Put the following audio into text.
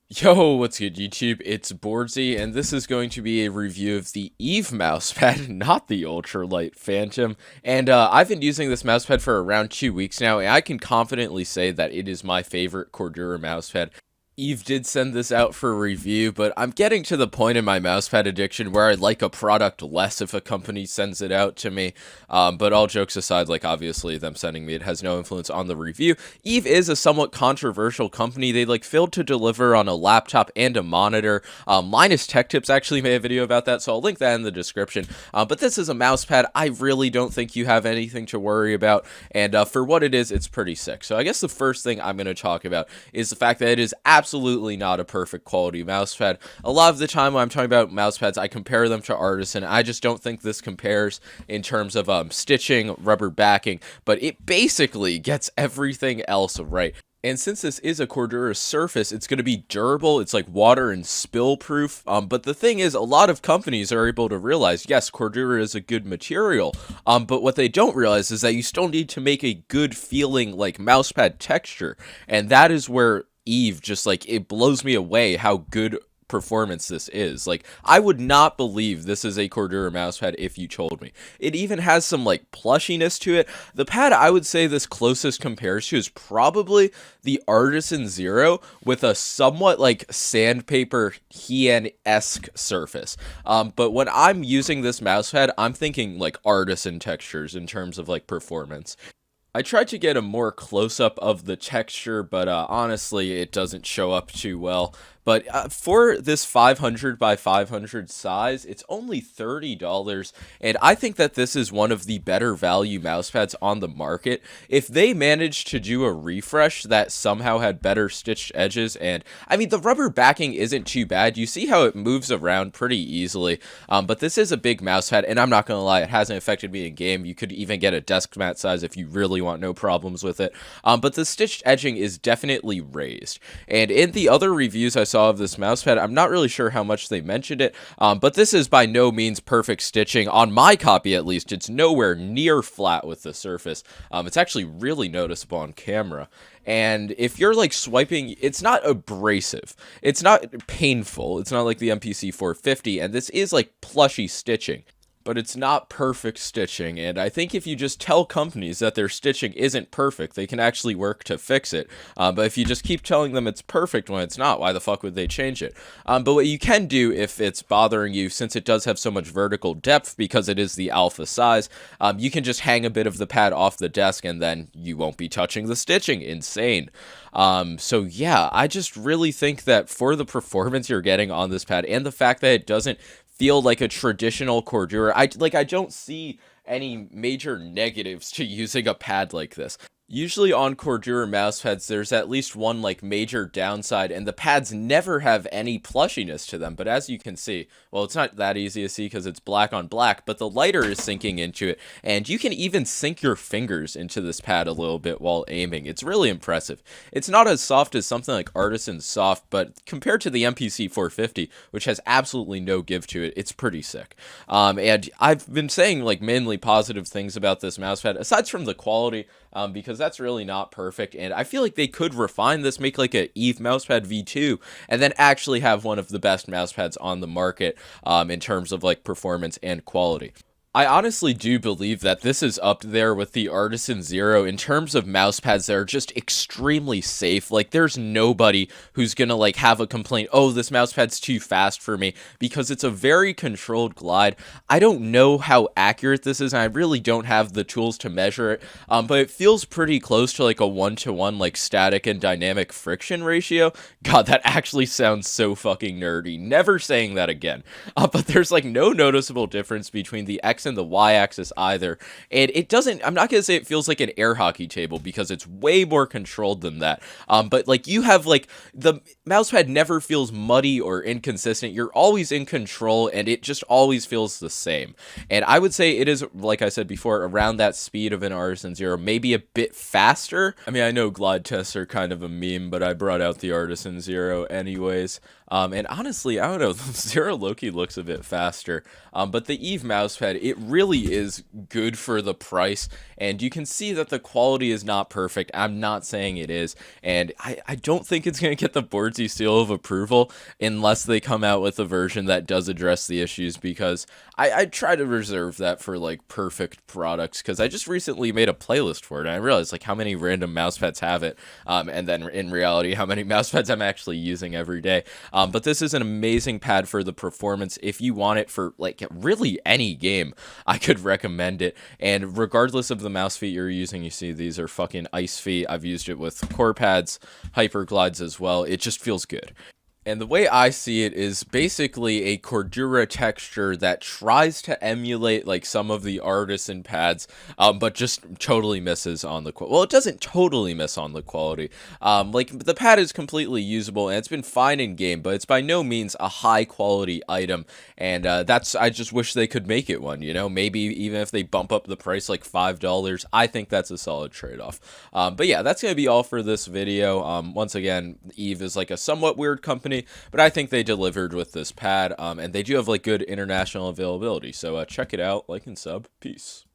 Yo, what's good, YouTube? It's Boardsy, and this is going to be a review of the Eve mousepad, not the Ultralight Phantom. And I've been using this mousepad for around 2 weeks now, and I can confidently say that it is my favorite Cordura mousepad. Eve did send this out for review, but I'm getting to the point in my mousepad addiction where I like a product less if a company sends it out to me. But all jokes aside, like obviously them sending me it has no influence on the review. Eve is a somewhat controversial company. They failed to deliver on a laptop and a monitor. Linus Tech Tips actually made a video about that, so I'll link that in the description. But this is a mousepad I really don't think you have anything to worry about, and for what it is, it's pretty sick. So I guess the first thing I'm going to talk about is the fact that it is absolutely not a perfect quality mousepad. A lot of the time when I'm talking about mousepads, I compare them to Artisan. I just don't think this compares in terms of stitching, rubber backing, but it basically gets everything else right. And since this is a Cordura surface, it's going to be durable. It's like water and spill proof. But the thing is, a lot of companies are able to realize, yes, Cordura is a good material. But what they don't realize is that you still need to make a good feeling like mousepad texture. And that is where Eve just it blows me away how good performance this is. I would not believe this is a Cordura mousepad if you told me. It even has some plushiness to it. The pad I would say this closest compares to is probably the Artisan Zero with a somewhat sandpaper Hien-esque surface. But when I'm using this mousepad, I'm thinking Artisan textures in terms of performance. I tried to get a more close-up of the texture, but honestly, it doesn't show up too well. But for this 500 by 500 size, it's only $30, and I think that this is one of the better value mousepads on the market. If they managed to do a refresh that somehow had better stitched edges, and I mean, the rubber backing isn't too bad. You see how it moves around pretty easily, but this is a big mousepad, and I'm not going to lie, it hasn't affected me in game. You could even get a desk mat size if you really want no problems with it, but the stitched edging is definitely raised. And in the other reviews I saw of this mousepad, I'm not really sure how much they mentioned it, but this is by no means perfect stitching. On my copy, at least, it's nowhere near flat with the surface. It's actually really noticeable on camera. And if you're swiping, it's not abrasive. It's not painful. It's not like the MPC 450, and this is plushy stitching, but it's not perfect stitching. And I think if you just tell companies that their stitching isn't perfect, they can actually work to fix it. But if you just keep telling them it's perfect when it's not, why the fuck would they change it? But what you can do if it's bothering you, since it does have so much vertical depth because it is the alpha size, you can just hang a bit of the pad off the desk and then you won't be touching the stitching. Insane. So yeah, I just really think that for the performance you're getting on this pad and the fact that it doesn't feel like a traditional Cordura, I don't see any major negatives to using a pad like this. Usually on Cordura mousepads, there's at least one major downside, and the pads never have any plushiness to them. But as you can see, well, it's not that easy to see because it's black on black, but the lighter is sinking into it, and you can even sink your fingers into this pad a little bit while aiming. It's really impressive. It's not as soft as something like Artisan Soft, but compared to the MPC 450, which has absolutely no give to it, it's pretty sick. And I've been saying mainly positive things about this mousepad, aside from the quality, because that's really not perfect, and I feel like they could refine this, make a Eve mousepad V2, and then actually have one of the best mousepads on the market in terms of performance and quality. I honestly do believe that this is up there with the Artisan Zero in terms of mousepads that are just extremely safe. There's nobody who's gonna have a complaint, oh, this mousepad's too fast for me, because it's a very controlled glide. I don't know how accurate this is, and I really don't have the tools to measure it, but it feels pretty close to a one-to-one static and dynamic friction ratio. God, that actually sounds so fucking nerdy. Never saying that again. But there's no noticeable difference between the X and the y-axis either, and it doesn't, I'm not gonna say it feels like an air hockey table because it's way more controlled than that, but you have the mousepad never feels muddy or inconsistent. You're always in control, and it just always feels the same. And I would say it is, like I said before, around that speed of an Artisan Zero, maybe a bit faster. I mean, I know glide tests are kind of a meme, but I brought out the Artisan Zero anyways. And honestly, I don't know, the Zero Loki looks a bit faster. But the Eve mousepad, it it really is good for the price, and you can see that the quality is not perfect. I'm not saying it is, and I don't think it's going to get the Boardsy seal of approval unless they come out with a version that does address the issues, because I try to reserve that for like perfect products, because I just recently made a playlist for it and I realized like how many random mousepads have it, and then in reality how many mousepads I'm actually using every day. But this is an amazing pad for the performance. If you want it for like really any game, I could recommend it. And regardless of the mouse feet you're using, you see these are fucking ice feet. I've used it with core pads, hyper glides as well. It just feels good. And the way I see it is basically a Cordura texture that tries to emulate like some of the artisan pads, but just totally misses on the quality. Well, it doesn't totally miss on the quality. Like the pad is completely usable and it's been fine in game, but it's by no means a high quality item. And I just wish they could make it one. You know, maybe even if they bump up the price like $5, I think that's a solid trade-off. But yeah, that's gonna be all for this video. Once again, Eve is like a somewhat weird company, but I think they delivered with this pad, and they do have like good international availability, so check it out, like and sub. Peace.